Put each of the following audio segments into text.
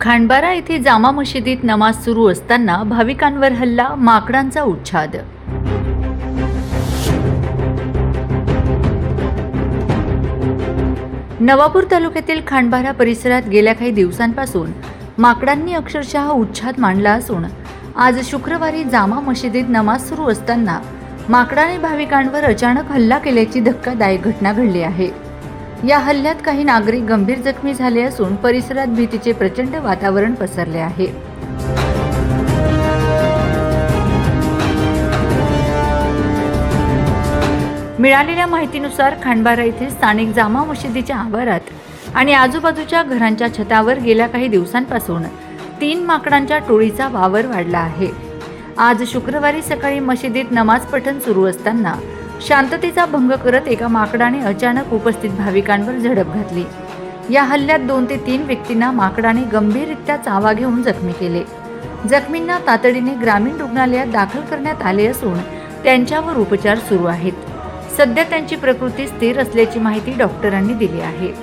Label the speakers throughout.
Speaker 1: खांडबारा येथे जामा मशिदीत नमाज सुरू असताना भाविकांवर हल्ला, माकडांचा उच्छाद. नवापूर तालुक्यातील खांडबारा परिसरात गेल्या काही दिवसांपासून माकडांनी अक्षरशः उच्छाद मांडला असून आज शुक्रवारी जामा मशिदीत नमाज सुरू असताना माकडाने भाविकांवर अचानक हल्ला केल्याची धक्कादायक घटना घडली आहे. या हल्ल्यात काही नागरिक गंभीर जखमी झाले असून परिसरात भीतीचे प्रचंड वातावरण पसरले आहे. मिळालेल्या माहितीनुसार खांडबारा येथे स्थानिक जामा मशिदीच्या आवारात आणि आजूबाजूच्या घरांच्या छतावर गेल्या काही दिवसांपासून 3 माकडांच्या टोळीचा वावर वाढला आहे. आज शुक्रवारी सकाळी मशिदीत नमाज पठण सुरू असताना शांततेचा भंग करत एका माकडाने अचानक उपस्थित भाविकांवर झडप घातली. या हल्ल्यात 2 ते 3 व्यक्तींना माकडाने गंभीररित्या चावा घेऊन जखमी केले. जखमींना तातडीने ग्रामीण रुग्णालयात दाखल करण्यात आले असून त्यांच्यावर उपचार सुरू आहेत. सध्या त्यांची प्रकृती स्थिर असल्याची माहिती डॉक्टरांनी दिली आहे.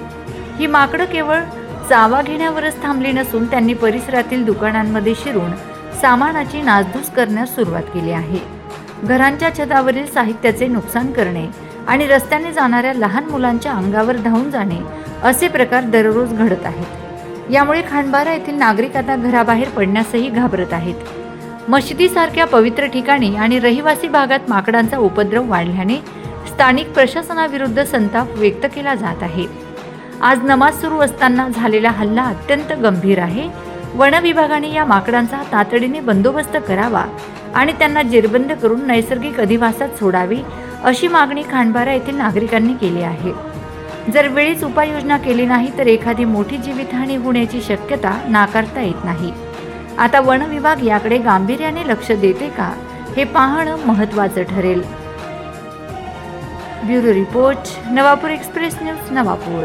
Speaker 1: ही माकडं केवळ चावा घेण्यावरच थांबली नसून त्यांनी परिसरातील दुकानांमध्ये शिरून सामानाची नासधूस करण्यास सुरुवात केली आहे. घरांच्या छतावरील साहित्याचे नुकसान करणे आणि रस्त्याने जाणाऱ्या लहान मुलांच्या अंगावर धावून जाणे असे प्रकार दररोज घडत आहेत. यामुळे खांडबारा येथील नागरिक आता घराबाहेर पडण्यासही घाबरत आहेत. मशिदीसारख्या पवित्र ठिकाणी आणि रहिवासी भागात माकडांचा उपद्रव वाढल्याने स्थानिक प्रशासनाविरुद्ध संताप व्यक्त केला जात आहे. आज नमाज सुरू असताना झालेला हल्ला अत्यंत गंभीर आहे. वन विभागाने या माकडांचा तातडीने बंदोबस्त करावा आणि त्यांना जेरबंद करून नैसर्गिक अधिवासात सोडावी अशी मागणी खांडबारा येथील नागरिकांनी केली आहे. जर वेळीच उपाययोजना केली नाही तर एखादी मोठी जीवितहानी होण्याची शक्यता नाकारता येत नाही. आता वन विभाग याकडे गांभीर्याने लक्ष देते का हे पाहणं महत्त्वाचं ठरेल. Bureau report, Navapur express news, Navapur.